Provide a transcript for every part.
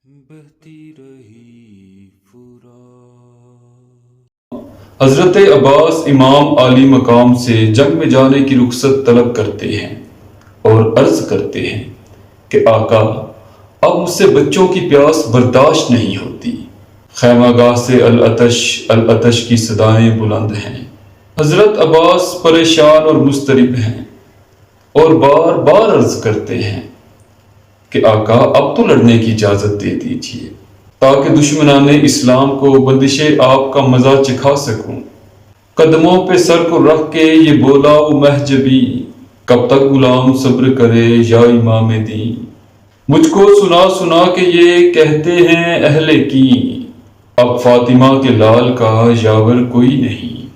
بہتی رہی فرات۔ حضرت عباس امام عالی مقام سے جنگ میں جانے کی رخصت طلب کرتے ہیں اور عرض کرتے ہیں کہ آقا اب مجھ سے بچوں کی پیاس برداشت نہیں ہوتی۔ خیمہ گاہ سے العطش العطش کی صدائیں بلند ہیں۔ حضرت عباس پریشان اور مضطرب ہیں اور بار بار عرض کرتے ہیں کہ آقا اب تو لڑنے کی اجازت دے دیجیے تاکہ دشمنان اسلام کو بندش آپ کا مزہ چکھا سکوں۔ قدموں پہ سر کو رکھ کے یہ بولا وہ مہجبی، کب تک غلام صبر کرے یا امام دین۔ مجھ کو سنا سنا کے یہ کہتے ہیں اہل کی، اب فاطمہ کے لال کا یاور کوئی نہیں۔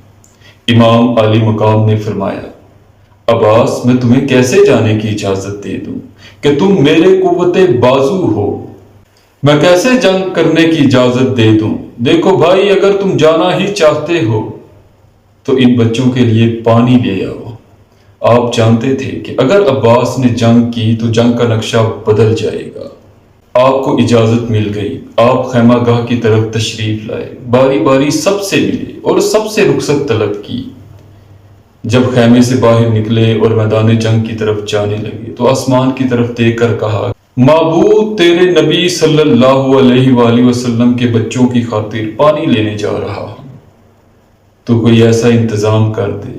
امام علی مقام نے فرمایا عباس میں تمہیں کیسے جانے کی اجازت دے دوں کہ تم میرے قوت بازو ہو، میں کیسے جنگ کرنے کی اجازت دے دوں۔ دیکھو بھائی اگر تم جانا ہی چاہتے ہو تو ان بچوں کے لیے پانی لے آؤ۔ آپ جانتے تھے کہ اگر عباس نے جنگ کی تو جنگ کا نقشہ بدل جائے گا۔ آپ کو اجازت مل گئی، آپ خیمہ گاہ کی طرف تشریف لائے، باری باری سب سے ملے اور سب سے رخصت طلب کی۔ جب خیمے سے باہر نکلے اور میدان جنگ کی طرف جانے لگے تو آسمان کی طرف دیکھ کر کہا معبود تیرے نبی صلی اللہ علیہ وآلہ وسلم کے بچوں کی خاطر پانی لینے جا رہا ہوں، تو کوئی ایسا انتظام کر دے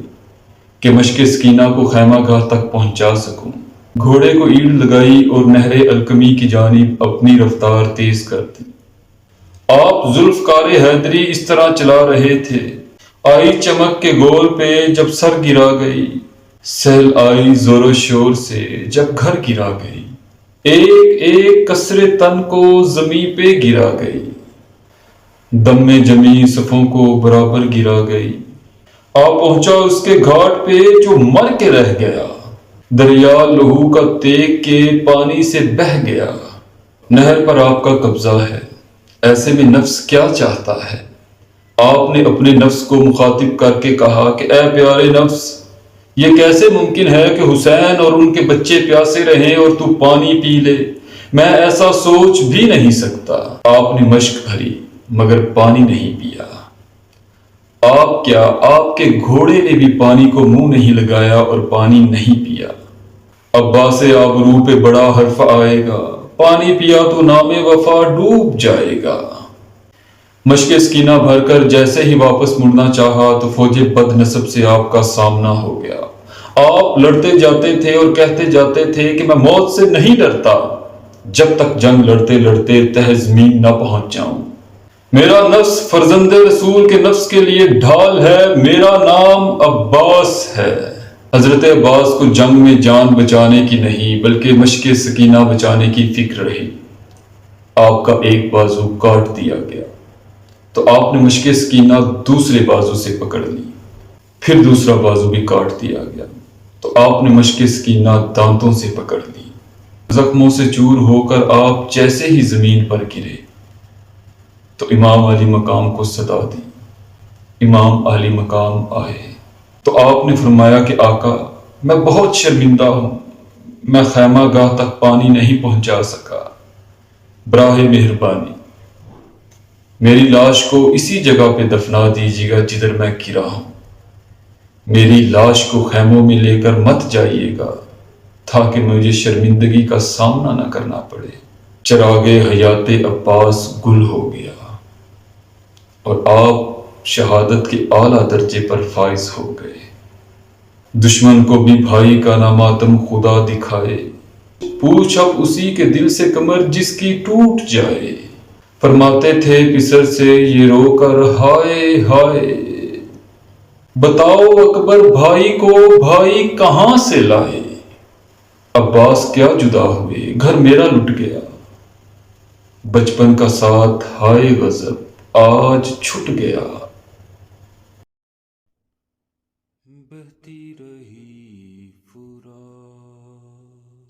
کہ مشق سکینہ کو خیمہ گاہ تک پہنچا سکوں۔ گھوڑے کو ایڑ لگائی اور نہر القمی کی جانب اپنی رفتار تیز کر دی۔ آپ ذوالفقار حیدری اس طرح چلا رہے تھے، آئی چمک کے گول پہ جب سر گرا گئی، سیل آئی زور و شور سے جب گھر گرا گئی، ایک ایک کسرے تن کو زمیں پہ گرا گئی، دم میں جمی صفوں کو برابر گرا گئی۔ آپ پہنچا اس کے گھاٹ پہ جو مر کے رہ گیا، دریا لہو کا دیکھ کے پانی سے بہہ گیا۔ نہر پر آپ کا قبضہ ہے، ایسے میں نفس کیا چاہتا ہے؟ آپ نے اپنے نفس کو مخاطب کر کے کہا کہ اے پیارے نفس، یہ کیسے ممکن ہے کہ حسین اور ان کے بچے پیاسے رہیں اور تو پانی پی لے؟ میں ایسا سوچ بھی نہیں سکتا۔ آپ نے مشق بھری مگر پانی نہیں پیا۔ آپ کیا، آپ کے گھوڑے نے بھی پانی کو منہ نہیں لگایا اور پانی نہیں پیا۔ عباس آبرو پہ بڑا حرف آئے گا، پانی پیا تو نام وفا ڈوب جائے گا۔ مشق سکینہ بھر کر جیسے ہی واپس مڑنا چاہا تو فوج بد نسب سے آپ کا سامنا ہو گیا۔ آپ لڑتے جاتے تھے اور کہتے جاتے تھے کہ میں موت سے نہیں ڈرتا جب تک جنگ لڑتے لڑتے تہ زمین نہ پہنچ جاؤں۔ میرا نفس فرزند رسول کے نفس کے لیے ڈھال ہے، میرا نام عباس ہے۔ حضرت عباس کو جنگ میں جان بچانے کی نہیں بلکہ مشق سکینہ بچانے کی فکر رہی۔ آپ کا ایک بازو کاٹ دیا گیا تو آپ نے مشق سکینہ دوسرے بازو سے پکڑ لی، پھر دوسرا بازو بھی کاٹ دیا گیا تو آپ نے مشق سکینہ دانتوں سے پکڑ لی۔ زخموں سے چور ہو کر آپ جیسے ہی زمین پر گرے تو امام علی مقام کو صدا دی۔ امام علی مقام آئے تو آپ نے فرمایا کہ آقا میں بہت شرمندہ ہوں، میں خیمہ گاہ تک پانی نہیں پہنچا سکا، براہ مہربانی میری لاش کو اسی جگہ پہ دفنا دیجیے گا جدھر میں گرا ہوں۔ میری لاش کو خیموں میں لے کر مت جائیے گا تاکہ مجھے شرمندگی کا سامنا نہ کرنا پڑے۔ چراغ حیات عباس گل ہو گیا اور آپ شہادت کے اعلیٰ درجے پر فائز ہو گئے۔ دشمن کو بھی بھائی کا نہ ماتم خدا دکھائے، پوچھ اب اسی کے دل سے کمر جس کی ٹوٹ جائے۔ فرماتے تھے پسر سے یہ رو کر ہائے ہائے، بتاؤ اکبر بھائی کو بھائی کہاں سے لائے۔ عباس کیا جدا ہوئے، گھر میرا لٹ گیا، بچپن کا ساتھ ہائے غضب آج چھٹ گیا۔ بہتی رہی فرات،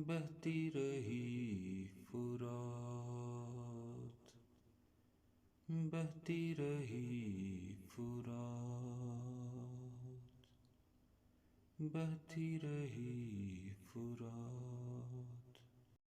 بہتی رہی فرات، بہتی رہی فرات، بہتی رہی فرات۔